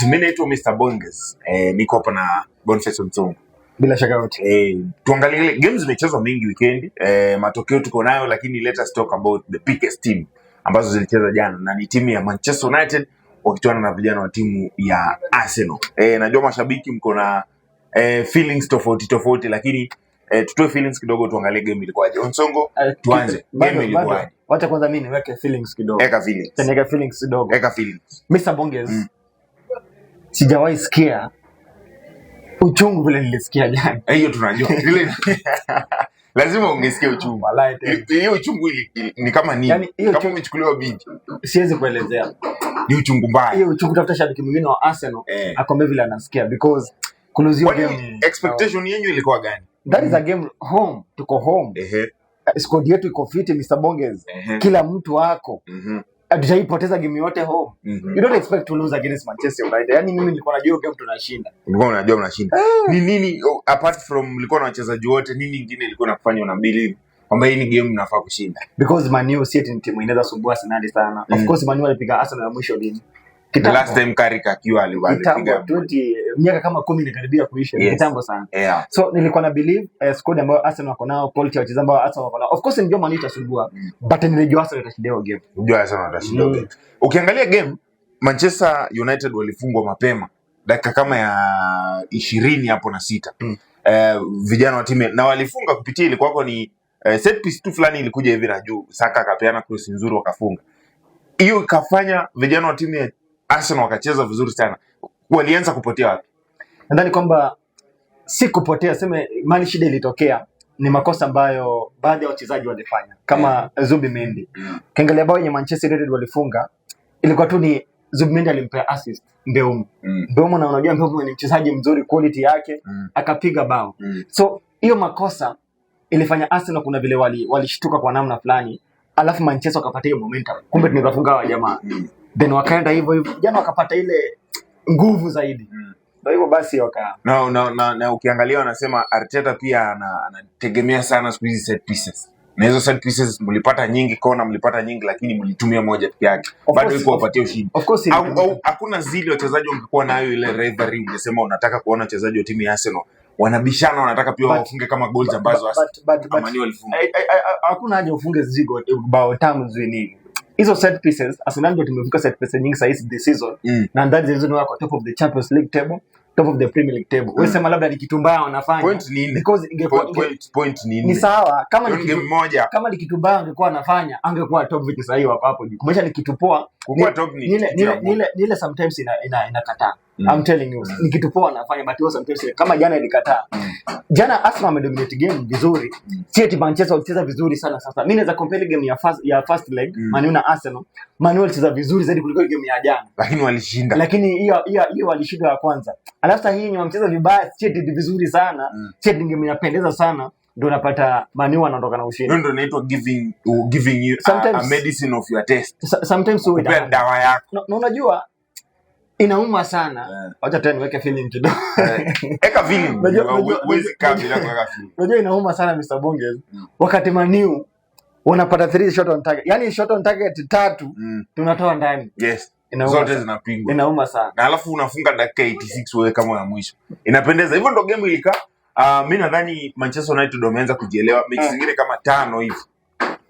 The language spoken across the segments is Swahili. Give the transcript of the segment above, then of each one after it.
Alright, mimi naitwa Mr. Bonges. Niko hapa na Boniface Mtsongo. Bila shaka yote. Tuangalie games zimechezwa mingi weekend. Matokeo tuko nayo, lakini let us talk about the biggest team ambazo zilicheza jana, na ni timu ya Manchester United wakichuana na vijana wa timu ya Arsenal. Najua mashabiki mko na feelings tofauti, lakini tutoe feelings kidogo, tuangalie game ilikuwaje. Mtsongo, tuanze. Game ilikuwaje? Wacha kwanza mimi niweke feelings kidogo. Eka feelings. Niweke feelings kidogo. Eka feelings. Mr. Bonges. Sijawahi sikia uchungu vile nilisikia jana. Hiyo tunajua. Vile lazima ungesikia uchungu. Hiyo uchungu ni kama nini? Yani, kama umechukuliwa binti. Siwezi kuelezea. Ni uchungu mbaya. Hiyo uchungu tafuta shabiki mwingine wa Arsenal akombe vile anasikia because kuluzio game. Expectation yenu ilikuwa gani? That is a game home. Tuko home. Squad yetu iko fit, Mr. Bonges. Kila mtu wako. Hatujaipoteza game yote home. You don't expect to lose against Manchester United. Yani mimi nilikuwa najua game tunashinda. Ulikuwa unajua mnashinda. Ni nini apart from mlikuwa na wachezaji wote, nini nyingine ilikuwa inakufanya una believe kwamba hii ni game mnafaa kushinda? Because Man U si timu inaweza sumbua Arsenal sana. Of course Man U alipiga Arsenal ya mwisho lini? The last time Carrick akiwa alipiga miaka kama 10 inakaribia kuisha. Kitambo sana. So nilikuwa na believe squad ambayo Arsenal wako nao, quality ya wachezaji ambao Arsenal wako nao. Of course ndio Man U itasumbua, but nilijua Arsenal itashinda game. Unajua Arsenal itashinda game. Ukiangalia game Manchester United walifungwa mapema dakika kama ya 20 hapo na 6. Vijana wa timu na walifunga kupitia ilikuwa ni set piece tu fulani ilikuja hivi na juu, Saka akapeana cross nzuri wakafunga. Hiyo ikafanya vijana wa timu ya Arsenal wakacheza vizuri sana. Walianza kupotea wapi? Nadhani kwamba si kupotea, sema mali shida ilitokea ni makosa ambayo baadhi ya wachezaji walifanya kama Zubimendi. Kiangalia bao yenye Manchester United walifunga ilikuwa tu ni Zubimendi alimpea assist Mbeumo. Mbeumo na unajua Mbeumo ni mchezaji mzuri, quality yake akapiga bao. So hiyo makosa ilifanya Arsenal kuna vile walishtuka kwa namna fulani, alafu Manchester wakapata hiyo momentum. Kumbe tunaweza funga wa jamaa. Then wakaenda hivyo jana wakapata ile nguvu zaidi. Ndio hivyo basi waka. Na ukiangalia wanasema Arteta pia anategemea sana siku hizi set pieces. Na hizo set pieces mlipata nyingi, kona mlipata nyingi, lakini mlitumia moja pekee yake. Bado iko wapatie ushindi. Of course hakuna zile wachezaji wangekuwa nayo ile rivalry, ungesema unataka kuona wachezaji wa timu ya Arsenal wanabishana, wanataka pia wafunge kama goals ambazo Arsenal walifunga. Hakuna haja ufunge zigo bao tamu nini. Hizo set pieces Arsenal ndio tumevuka set pieces nyingi sasa this season, na that is the reason wako top of the Champions League table, top of the Premier League table. Wewe sema labda ni kitu mbaya wanafanya point nini? Because point nini? Ni sawa kama ni game moja, kama ni kitu mbaya angekuwa anafanya angekuwa top vitu sahihi hapo juu. Kumesha ni kitu poa kwa top ni ile sometimes inakataa. I'm telling you ni kitu poa anafanya, but sometimes kama jana ilikataa. Jana Arsenal amedominate game vizuri. City Manchester walicheza vizuri sana. Sasa mimi naweza compare game ya first leg Man U na Arsenal. Man U walicheza vizuri zaidi kuliko game ya jana, lakini walishinda. Lakini hiyo walishinda ya kwanza. Alafu sasa hii wamecheza vibaya, City vizuri sana. City game inapendeza sana, ndio unapata Man U anaondoka na ushindi. Ndio inaitwa giving you a medicine of your taste. Sometimes wewe dawa yako. Na unajua inauma sana. Acha tena niweke feeling kidogo. Eka feeling. Huwezi kabla kuweka feeling. Unajua inauma sana Mr. Bonges. Wakati Man U wanapata 3 shot on target. Yaani shot on target 3 tunatoa ndani. Yes. Zote zinapigwa. Inauma sana. Na alafu unafunga dakika 86 wewe kama ya mwisho. Inapendeza. Hivyo ndo game ilikaa. Mimi nadhani Manchester United wameanza kujielewa. Mechi zingine kama 5 hivi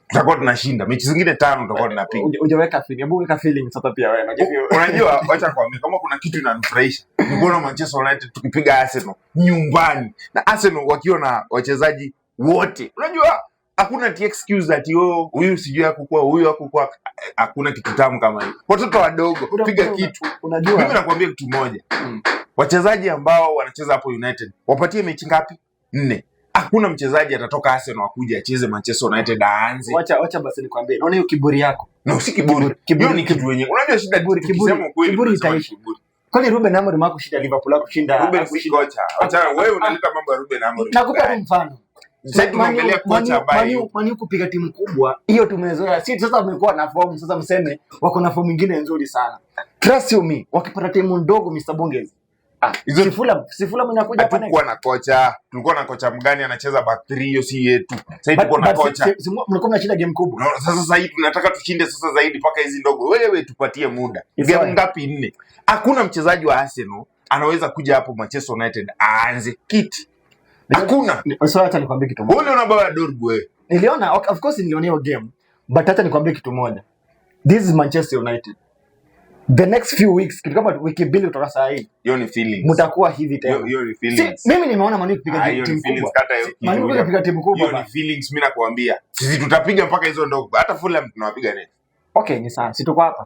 tutakuwa tunashinda. Mechi zingine 5 tutakuwa tunapiga. Hujaweka feeling. Hebu weka feeling sasa pia wewe. Unajua acha kwambie kama kuna kitu inanifurahisha ni kuona Manchester United tukipiga Arsenal nyumbani. Na Arsenal wakiwa na wachezaji wote. Unajua hakuna excuse that huyu sijui hakukuwa, huyu hakukuwa. Hakuna kitu tamu kama hiyo. Watoto wadogo piga kitu. Unajua mimi nakwambia kitu moja. Wachezaji ambao wanacheza hapo United wapatie mechi ngapi? 4. Hakuna mchezaji atatoka Arsenal akuja acheze Manchester United aanze. Wacha basi nikwambie. Naona hiyo kiburi yako. No, si kiburi. Hiyo ni kitu wenyewe. Unajua shida tukisema kweli. Kiburi itaishi. Kwani Ruben Amorim wako shida Liverpool kushinda. Ruben si kocha. Acha wewe unaleta mambo ya Ruben Amorim. Nakupa mfano. Sasa tunaongelea kocha ambaye Man U kupiga timu kubwa. Hiyo tumezoea. Sasa wamekuwa na form, sasa mseme wako na form nyingine nzuri sana. Trust you me, wakipata timu ndogo Mr. Bonges Hizo Si Fulham inakuja hapa next. hatukuwa na kocha. Tulikuwa na kocha mgani anacheza back 3, hiyo si yetu. Sasa tuko na kocha. Mlikuwa mnashinda game kubwa. No, sasa hivi tunataka tushinde sasa zaidi mpaka hizi ndogo. Wewe tupatie muda. Game ngapi? 4. Hakuna mchezaji wa Arsenal anaweza kuja hapo Manchester United aanze kiti. Hakuna. Sasa hata nikwambie kitu moja. Wewe unaona baba Dorgu wewe. Niliona, of course niliona hiyo game. But hata nikwambie kitu moja. This is Manchester United. The next few weeks, kitu kama wiki mbili kutoka saa hii. Hiyo ni feelings. Mtakuwa hivi tena. Hiyo ni feelings. Mimi nimeona Man U kupiga timu kubwa. Man U kupiga timu kubwa. Hiyo ni feelings, mimi nakwambia. Sisi tutapiga mpaka hizo ndogo. Hata Fulham tunawapiga next. Okay, ni sawa. Si tuko hapa.